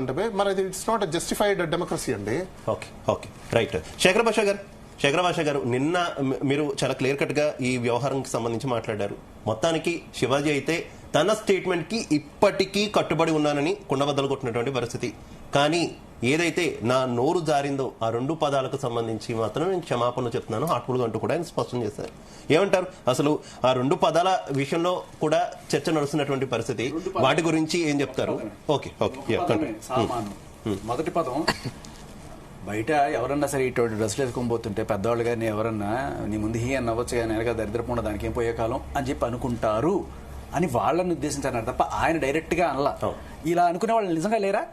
అంటే మరి it's not justified democracy అండి. Okay okay right. Shekhar Basha గారు నిన్న మీరు చాలా క్లియర్ కట్ గా ఈ వ్యవహారానికి సంబంధించి మాట్లాడారు. మొత్తానికి శివాజీ అయితే తన స్టేట్మెంట్ కి ఇప్పటికీ కట్టుబడి ఉన్నానని కుండబద్దలు కొట్టినటువంటి పరిస్థితి. కానీ ఏదైతే నా నోరు జారిందో ఆ 2 పదాలకు సంబంధించి మాత్రం నేను క్షమాపణ చెప్తున్నాను హార్ట్ఫుల్ గా అంటూ కూడా ఆయన స్పష్టం చేశారు. ఏమంటారు అసలు ఆ 2 పదాల విషయంలో కూడా చర్చ నడుస్తున్నటువంటి పరిస్థితి, వాటి గురించి ఏం చెప్తారు? Okay okay. మొదటి పదం బయట ఎవరన్నా సరే ఇటువంటి డ్రెస్సులు వేసుకొని పెద్దవాళ్ళు కానీ ఎవరన్నా నీ ముందు హీ అని అవ్వచ్చు కానీ వెనక దరిద్రకుండా దానికి ఏం పోయే కాలం అని చెప్పి అనుకుంటారు అని వాళ్ళని ఉద్దేశించారు తప్ప ఆయన డైరెక్ట్ గా అనలా. ఇలా అనుకునే వాళ్ళు నిజంగా లేరా?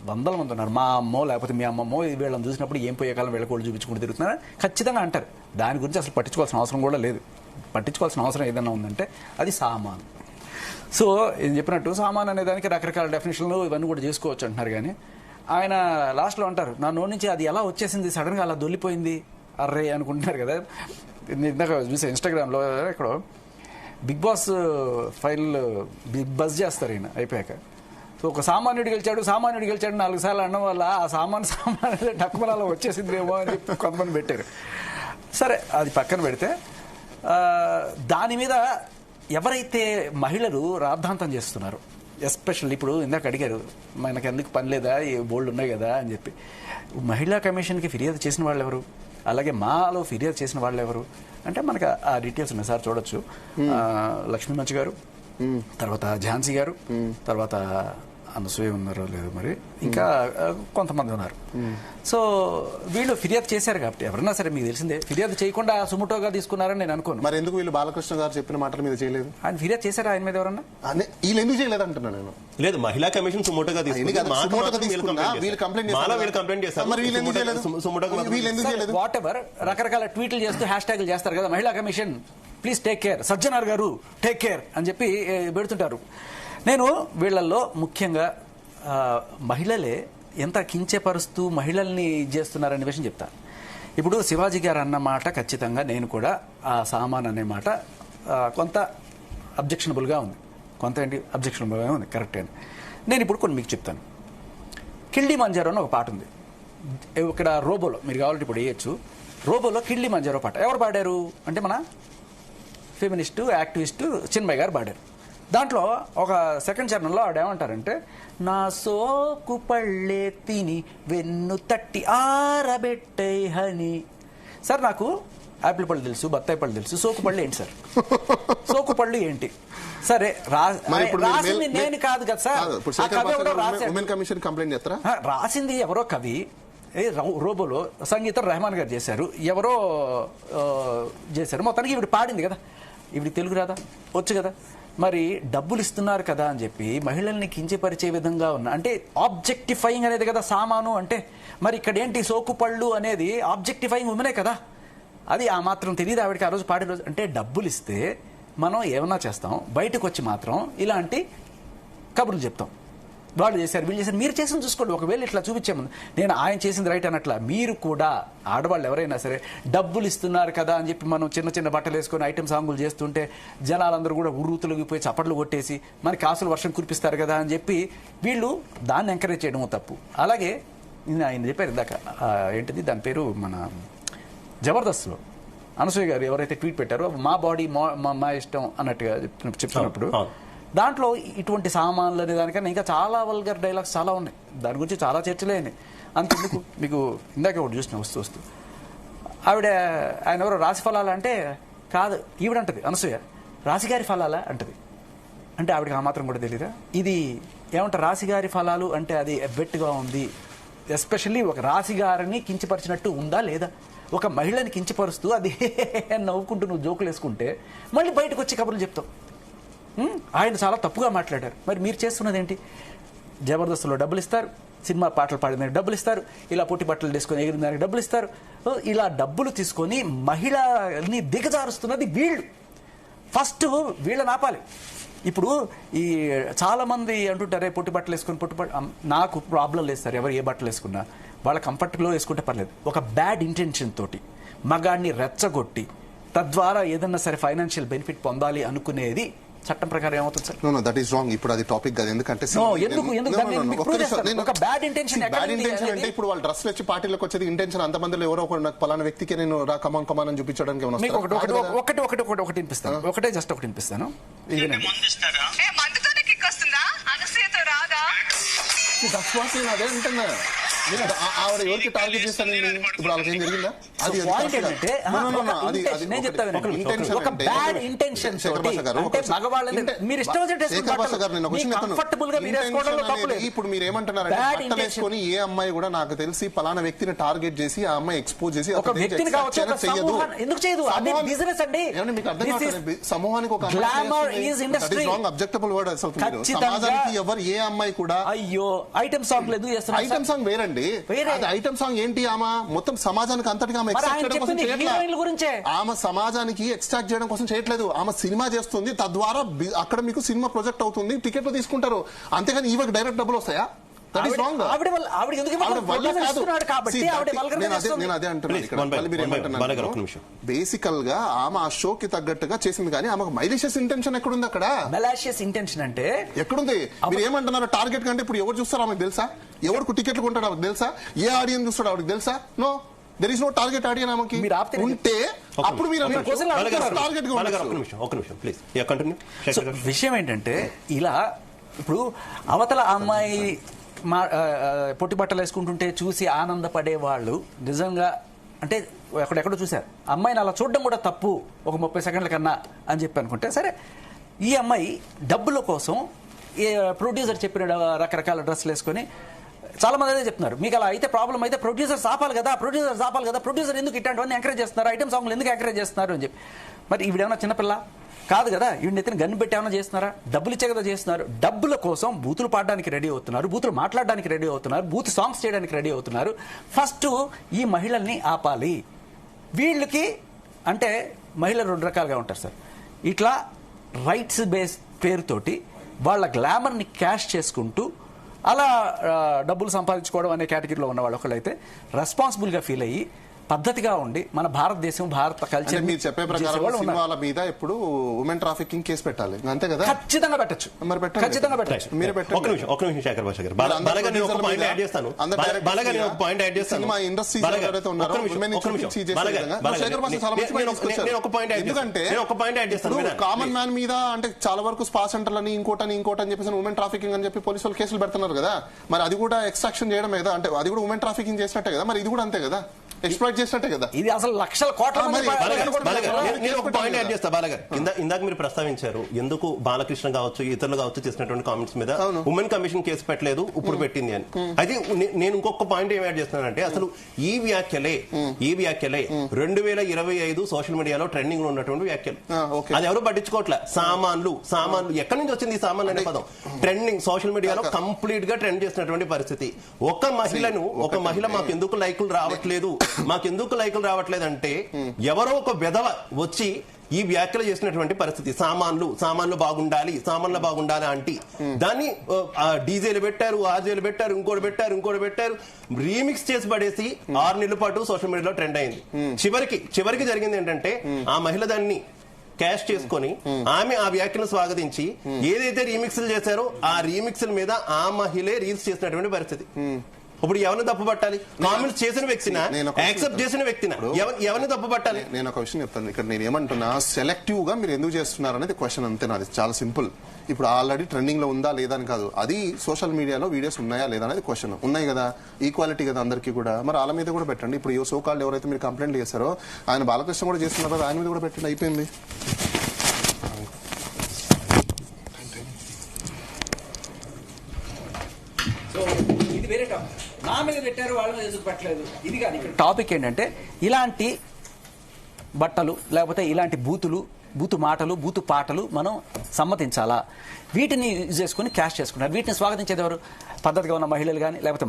వందల మంది ఉన్నారు. మా అమ్మో లేకపోతే మీ అమ్మమ్మో వీళ్ళని చూసినప్పుడు ఏం పోయే కాలం వీళ్ళకోళ్ళు చూపించుకుంటూ తిరుగుతున్నారు ఖచ్చితంగా అంటారు. దాని గురించి అసలు పట్టించుకోవాల్సిన అవసరం కూడా లేదు. పట్టించుకోవాల్సిన అవసరం ఏదైనా ఉందంటే అది సామాన్. సో ఏం చెప్పినట్టు సామాన్ అనే దానికి రకరకాల డెఫినేషన్లు ఇవన్నీ కూడా చేసుకోవచ్చు అంటున్నారు. కానీ ఆయన లాస్ట్లో అంటారు నా నోటి నుంచి అది ఎలా వచ్చేసింది సడన్గా అలా దొల్లిపోయింది అర్రే అనుకుంటున్నారు కదా. ఇందాక చూసా ఇన్స్టాగ్రామ్లో ఇక్కడ బిగ్ బాస్ ఫైల్ బిగ్ బజ్ చేస్తారు ఈయన అయిపోయాక. సో ఒక సామాన్యుడు గెలిచాడు 4 సార్లు అనడం వల్ల ఆ సామాన్యుడు టక్కుమలలో వచ్చేసిందేమో అని చెప్పి కొంతమంది పెట్టారు. సరే అది పక్కన పెడితే దాని మీద ఎవరైతే మహిళలు రాద్ధాంతం చేస్తున్నారు, ఎస్పెషల్లీ ఇప్పుడు ఇందాక అడిగారు మనకు ఎందుకు పని లేదా బోల్డ్ ఉన్నాయి కదా అని చెప్పి, మహిళా కమిషన్కి ఫిర్యాదు చేసిన వాళ్ళు ఎవరు, అలాగే మాలో ఫిర్యాదు చేసిన వాళ్ళు ఎవరు అంటే మనకు ఆ డీటెయిల్స్ ఉన్నాయి సార్ చూడొచ్చు. లక్ష్మీ మంచి గారు, తర్వాత ఝాన్సీ గారు, తర్వాత అనసూయ ఉన్నారో లేదు మరి, ఇంకా కొంతమంది ఉన్నారు. సో వీళ్ళు ఫిర్యాదు చేశారు కాబట్టి ఎవరన్నా సరే మీకు తెలిసిందే ఫిర్యాదు చేయకుండా సుముటోగా తీసుకున్నారని నేను అనుకోను. మరి ఎందుకు వీళ్ళు బాలకృష్ణ గారు చెప్పిన మాటల మీద చేయలేదు? ఆయన ఫిర్యాదు చేశారా ఆయన మీద ఎవరన్నా? వీళ్ళు ఎందుకు చేయలేదు అంటున్నాను నేను. లేదు మహిళా కమిషన్ సుమోటోగా వాట్ ఎవర్ రకరకాల ట్వీట్లు చేస్తూ హ్యాష్ ట్యాగ్లు చేస్తారు కదా, మహిళా commission please take care, Sajjanar గారు టేక్ కేర్ అని చెప్పి పెడుతుంటారు. నేను వీళ్ళల్లో ముఖ్యంగా మహిళలే ఎంత కించపరుస్తూ మహిళల్ని చేస్తున్నారనే విషయం చెప్తాను. ఇప్పుడు శివాజీ గారు అన్న మాట ఖచ్చితంగా నేను కూడా ఆ సామాన్ అనే మాట కొంత అబ్జెక్షనబుల్గా ఉంది, కొంత ఏంటి అబ్జెక్షనబుల్గా ఉంది కరెక్ట్ అని. నేను ఇప్పుడు కొన్ని మీకు చెప్తాను. కిల్డీ మంజారో అని ఒక పాట ఉంది ఇక్కడ రోబోలో, మీరు కావాలంటే ఇప్పుడు వేయచ్చు. రోబోలో కిల్డీ మంజారో పాట ఎవరు పాడారు అంటే మన ఫెమినిస్టు యాక్టివిస్టు చిన్మయ్య గారు పాడారు. దాంట్లో ఒక సెకండ్ చరణంలో ఆడేమంటారంటే నా సోకు పళ్ళే తిని వెన్ను తట్టి ఆరబెట్టే హని. సార్ నాకు యాపిల్ పళ్ళు తెలుసు, బత్తాయి పళ్ళు తెలుసు, సోకు పళ్ళు ఏంటి సార్? సోకు పళ్ళు ఏంటి? సరే రాసింది నేను కాదు కదా సార్, రాసింది ఎవరో కవి రోబోలో సంగీతం రెహమాన్ గారు చేశారు, ఎవరో చేశారు, మొత్తానికి ఇవిడ పాడింది కదా, ఇవిడ తెలుగు రాదా? వచ్చు కదా. మరి డబ్బులు ఇస్తున్నారు కదా అని చెప్పి మహిళల్ని కించపరిచే విధంగా ఉన్న అంటే ఆబ్జెక్టిఫైయింగ్ అనేది కదా సామాను అంటే. మరి ఇక్కడ ఏంటి సోకు పళ్ళు అనేది ఆబ్జెక్టిఫైయింగ్ ఉమెనే కదా, అది ఆ మాత్రం తెలియదు ఆవిడకి ఆ రోజు పాడిన రోజు. అంటే డబ్బులు ఇస్తే మనం ఏమన్నా చేస్తాం, బయటకు వచ్చి మాత్రం ఇలాంటి కబుర్లు చెప్తాం. వాళ్ళు చేశారు వీళ్ళు చేశారు, మీరు చేసింది చూసుకోండి. ఒకవేళ ఇట్లా చూపించాము నేను ఆయన చేసింది రైట్ అన్నట్లా మీరు కూడా ఆడవాళ్ళు ఎవరైనా సరే డబ్బులు ఇస్తున్నారు కదా అని చెప్పి మనం చిన్న చిన్న బట్టలు వేసుకొని ఐటమ్ సాంగులు చేస్తుంటే జనాలందరూ కూడా ఉర్రూతులగిపోయి చప్పట్లు కొట్టేసి మనకి కాసులు వర్షం కురిపిస్తారు కదా అని చెప్పి వీళ్ళు దాన్ని ఎంకరేజ్ చేయడమో తప్పు. అలాగే ఆయన చెప్పారు ఇందాక ఏంటిది దాని పేరు మన జబర్దస్త్లో అనసూయ గారు ఎవరైతే ట్వీట్ పెట్టారో మా బాడీ మా ఇష్టం అన్నట్టుగా చెప్తున్నప్పుడు దాంట్లో ఇటువంటి సామాన్లు అనే దానికన్నా ఇంకా చాలా వల్గర్ డైలాగ్స్ చాలా ఉన్నాయి. దాని గురించి చాలా చర్చలే అయినాయి. అంతెందుకు మీకు ఇందాక ఒకటి చూసిన వస్తూ ఆవిడ ఆయన ఎవరో రాశి ఫలాలు అంటే కాదు ఈవిడంటది అనసూయ రాశిగారి ఫలాలా అంటది. అంటే ఆవిడకి ఆ మాత్రం కూడా తెలీదా? ఇది ఏమంటారు రాశిగారి ఫలాలు అంటే అది ఎబ్బెట్టుగా ఉంది. ఎస్పెషల్లీ ఒక రాశిగారిని కించపరిచినట్టు ఉందా లేదా? ఒక మహిళని కించపరుస్తూ అది నవ్వుకుంటూ నువ్వు జోకులు వేసుకుంటే మళ్ళీ బయటకు వచ్చి కబుర్లు చెప్తావు. ఆయన చాలా తప్పుగా మాట్లాడారు. మరి మీరు చేస్తున్నది ఏంటి? జబర్దస్త్లో డబ్బులు ఇస్తారు, సినిమా పాటలు పాడిన డబ్బులు ఇస్తారు, ఇలా పొట్టి బట్టలు తీసుకొని ఎగిరిన దానికి డబ్బులు ఇస్తారు. ఇలా డబ్బులు తీసుకొని మహిళని దిగజారుస్తున్నది వీళ్ళు. ఫస్ట్ వీళ్ళని ఆపాలి. ఇప్పుడు ఈ చాలా మంది అంటుంటారే పొట్టి బట్టలు వేసుకొని నాకు ప్రాబ్లం లేదు సార్, ఎవరు ఏ బట్టలు వేసుకున్నా వాళ్ళ కంఫర్ట్లో వేసుకుంటే పర్లేదు. ఒక బ్యాడ్ ఇంటెన్షన్ తోటి మగాడిని రెచ్చగొట్టి తద్వారా ఏదన్నా సరే ఫైనాన్షియల్ బెనిఫిట్ పొందాలి అనుకునేది చట్టం ప్రకారం ఏమవుతుంది sir? Know that is wrong. ఇప్పుడు అది టాపిక్ కాదు. ఎందుకంటే బ్యాడ్ ఇంటెన్షన్ బ్యాడ్ ఇంటెన్షన్ అంటే ఇప్పుడు వాళ్ళు డ్రెస్ వచ్చి పార్టీలకు వచ్చేది ఇంటెన్షన్ అంతమందిలో ఎవరో ఒకరు నాకు పలానా వ్యక్తికి నేను కమాన్ కమాన్ అని చూపించడానికి ఏమైనా మీకు వస్తారా? ఒకటి వినిపిస్తాను. ఒకటే జస్ట్ ఒకటి వినిపిస్తాను. ఇదేనండి అదే అంటున్నా. ఆవిడ ఎవరికి టార్గెట్ చేస్తానండి? ఇప్పుడు వాళ్ళకి ఏం జరిగిందా? అది పాయింట్ ఏంటంటే నేను చెప్తాను, ఒక బ్యాడ్ ఇంటెన్షన్ అంటే మగవాళ్ళని మీరు ఇష్టం కంఫర్టబుల్ గా మీరు వేసుకోవడంలో తప్పు లేదు. ఇప్పుడు మీరు ఏమంటున్నారంటే వేసుకొని ఏ అమ్మాయి కూడా నాకు తెలిసి పలానా వ్యక్తిని టార్గెట్ చేసి ఆ అమ్మాయి ఎక్స్పోజ్ చేసి ఒక వ్యక్తిని కావచ్చు ఎందుకు చేయదు? అది బిజినెస్ అండి. మీకు అర్థం కాదు. సమూహానికి ఒక గ్లామర్ ఈజ్ ఇండస్ట్రీ. అబ్జెక్టబుల్ వర్డ్ అసలు. సమాజానికి ఎవరు ఏ అమ్మాయి కూడా అయ్యో ఐటమ్ సాంగ్ లేదు చేస్తున్నారు. ఐటమ్ సాంగ్ వేరండి. అది ఐటమ్ సాంగ్ ఏంటి? ఆమె మొత్తం సమాజానికి అంతటిగా ఆమె సమాజానికి ఎక్స్ట్రాక్ట్ చేయడం కోసం చేయట్లేదు. ఆమె సినిమా చేస్తుంది, తద్వారా అక్కడ మీకు సినిమా ప్రొజెక్ట్ అవుతుంది, టికెట్లు తీసుకుంటారు. అంతేగాని ఈవెన్ డైరెక్ట్ డబ్బులు వస్తాయా? బేసికల్ గా ఆమె ఆ షోకి తగ్గట్టుగా చేసింది, కానీ ఆమెకు మైలిషియస్ ఇంటెన్షన్ ఎక్కడుంది? అక్కడ మెలాషియస్ ఇంటెన్షన్ అంటే ఎక్కడుంది? మీరు ఏమంటున్నారు? టార్గెట్ కంటే ఇప్పుడు ఎవరు చూస్తారో ఆమెకు తెలుసా? ఎవరికి టికెట్లు కొంటాడు ఆమెకు తెలుసా? ఏ ఆడియన్స్ చూస్తాడు ఆవిడకి తెలుసా? No, there is no target audience ఆమెకి. ఉంటే అప్పుడు మీరు విషయం ఏంటంటే ఇలా ఇప్పుడు అవతల అమ్మాయి పొట్టి బట్టలు వేసుకుంటుంటే చూసి ఆనందపడే వాళ్ళు నిజంగా అంటే ఎక్కడెక్కడో చూశారు. అమ్మాయిని అలా చూడడం కూడా తప్పు ఒక 30 సెకండ్ల కన్నా అని చెప్పి అనుకుంటే సరే. ఈ అమ్మాయి డబ్బుల కోసం ప్రొడ్యూసర్ చెప్పిన రకరకాల డ్రెస్సులు వేసుకొని చాలా మంది అదే చెప్తున్నారు. మీకు అలా అయితే ప్రాబ్లం అయితే ప్రొడ్యూసర్స్ ఆపాలి కదా, ప్రొడ్యూసర్ ఎందుకు ఇట్లాంటివన్నీ ఎంకరేజ్ చేస్తున్నారు, ఐటమ్ సాంగ్లు ఎందుకు ఎంకరేజ్ చేస్తున్నారు అని చెప్పి. మరి ఈవిడేమన్నా చిన్నపిల్ల కాదు కదా, ఈవిడ ఎత్తిన గన్ను పెట్టి ఏమైనా చేస్తున్నారా? డబ్బులు ఇచ్చే కదా చేస్తున్నారు. డబ్బుల కోసం బూతులు పాడడానికి రెడీ అవుతున్నారు, బూతులు మాట్లాడడానికి రెడీ అవుతున్నారు, బూత్ సాంగ్స్ చేయడానికి రెడీ అవుతున్నారు. ఫస్ట్ ఈ మహిళల్ని ఆపాలి. వీళ్ళకి అంటే మహిళలు 2 రకాలుగా ఉంటారు సార్. ఇట్లా రైట్స్ బేస్ పేరుతోటి వాళ్ళ గ్లామర్ని క్యాష్ చేసుకుంటూ అలా డబ్బులు సంపాదించుకోవడం అనే కేటగిరీలో ఉన్న వాళ్ళు ఒకళ్ళైతే రెస్పాన్సిబుల్గా ఫీల్ అయ్యి పద్ధతిగా ఉండి మన భారతదేశం భారత కల్చర్ మీరు చెప్పే ప్రకారం సినిమాల మీద ఇప్పుడు ఉమెన్ ట్రాఫికింగ్ కేసు పెట్టాలి, అంతే కదా? ఖచ్చితంగా పెట్టచ్చు. మరి ఖచ్చితంగా పెట్టచ్చు. మీరు పెట్టండి. ఒక నిమిషం శేఖర్ భాష గారు, బాలగా నేను ఒక పాయింట్ యాడ్ చేస్తాను. సినిమా ఇండస్ట్రీ ఎవరైతే ఉన్నారో ఎందుకంటే కామన్ మ్యాన్ మీద అంటే చాలా వరకు స్పా సెంటర్లని ఇంకోటని చెప్పేసి ఉమెన్ ట్రాఫికింగ్ అని చెప్పి పోలీసు వాళ్ళు కేసులు పెడుతున్నారు కదా. మరి అది కూడా ఎక్స్ట్రాక్షన్ చేయడమే కదా, అంటే అది కూడా ఉమెన్ ట్రాఫికింగ్ చేసినట్టే కదా. మరి ఇది కూడా అంతే కదా, ఎక్స్ప్లాయిట్ చేసినట్టే కదా. ఇది అసలు లక్షల కోట్ల నేను ఒక పాయింట్ యాడ్ చేస్తా బాలగారు. ఇందాక మీరు ప్రస్తావించారు ఎందుకు బాలకృష్ణ కావచ్చు ఇతరులు కావచ్చు చేసినటువంటి కామెంట్స్ మీద ఉమెన్ కమిషన్ కేసు పెట్టలేదు, ఇప్పుడు పెట్టింది అని. అయితే నేను ఇంకొక పాయింట్ ఏం యాడ్ చేస్తున్నానంటే అసలు ఈ వ్యాఖ్యలే 2025 సోషల్ మీడియాలో ట్రెండింగ్ లో ఉన్నటువంటి వ్యాఖ్యలు. అది ఎవరు పట్టించుకోవట్లే. సామాన్లు ఎక్కడి నుంచి వచ్చింది ఈ సామాన్లు అనే పదం? ట్రెండింగ్ సోషల్ మీడియాలో కంప్లీట్ గా ట్రెండ్ చేసినటువంటి పరిస్థితి. ఒక మహిళ మాకెందుకు లైకులు రావట్లేదంటే ఎవరో ఒక బెదవ వచ్చి ఈ వ్యాఖ్యలు చేసినటువంటి పరిస్థితి. సామాన్లు బాగుండాలి అంటే దాన్ని డీజేలు పెట్టారు, ఆర్జేలు పెట్టారు, ఇంకోటి పెట్టారు, రీమిక్స్ చేసి పడేసి 6 నెలల పాటు సోషల్ మీడియాలో ట్రెండ్ అయింది. చివరికి జరిగింది ఏంటంటే ఆ మహిళ దాన్ని క్యాష్ చేసుకొని ఆమె ఆ వ్యాఖ్యలను స్వాగతించి ఏదైతే రీమిక్స్లు చేశారో ఆ రీమిక్స్ల మీద ఆ మహిళే రీల్స్ చేసినటువంటి పరిస్థితి. ఇప్పుడు ఎవరిని తప్పు పట్టాలి? కామెంట్స్ చేసిన వ్యక్తినా, యాక్సెప్ట్ చేసిన వ్యక్తినా, ఎవరిని తప్పు పట్టాలి? నేను ఒక విషయం చెప్తాను ఇక్కడ. నేను ఏమంటున్నా, సెలెక్టివ్ గా మీరు ఎందుకు చేస్తున్నారు అనేది క్వశ్చన్ అంతే. నాది చాలా సింపుల్. ఇప్పుడు ఆల్రెడీ ట్రెండింగ్ లో ఉందా లేదా అని కాదు, అది సోషల్ మీడియాలో వీడియోస్ ఉన్నాయా లేదా అనేది క్వశ్చన్. ఉన్నాయి కదా, ఈక్వాలిటీ కదా అందరికీ కూడా, మరి వాళ్ళ మీద కూడా పెట్టండి. ఇప్పుడు సో కాల్డ్ ఎవరైతే మీరు కంప్లైంట్ చేశారో ఆయన బాలకృష్ణ కూడా చేస్తున్నారు కదా, ఆయన మీద కూడా పెట్టండి, అయిపోయింది. నా మీద పెట్టారు, వాళ్ళ మీద ఎందుకు పెట్టలేదు, ఇది కాదు టాపిక్. ఏంటంటే ఇలాంటి బట్టలు లేకపోతే ఇలాంటి బూతు మాటలు, బూతు పాటలు మనం సమ్మతించాలా? వీటిని చేసుకుని క్యాష్ చేసుకున్నారు. వీటిని స్వాగతించేది ఎవరు? పద్ధతిగా ఉన్న మహిళలు కానీ లేకపోతే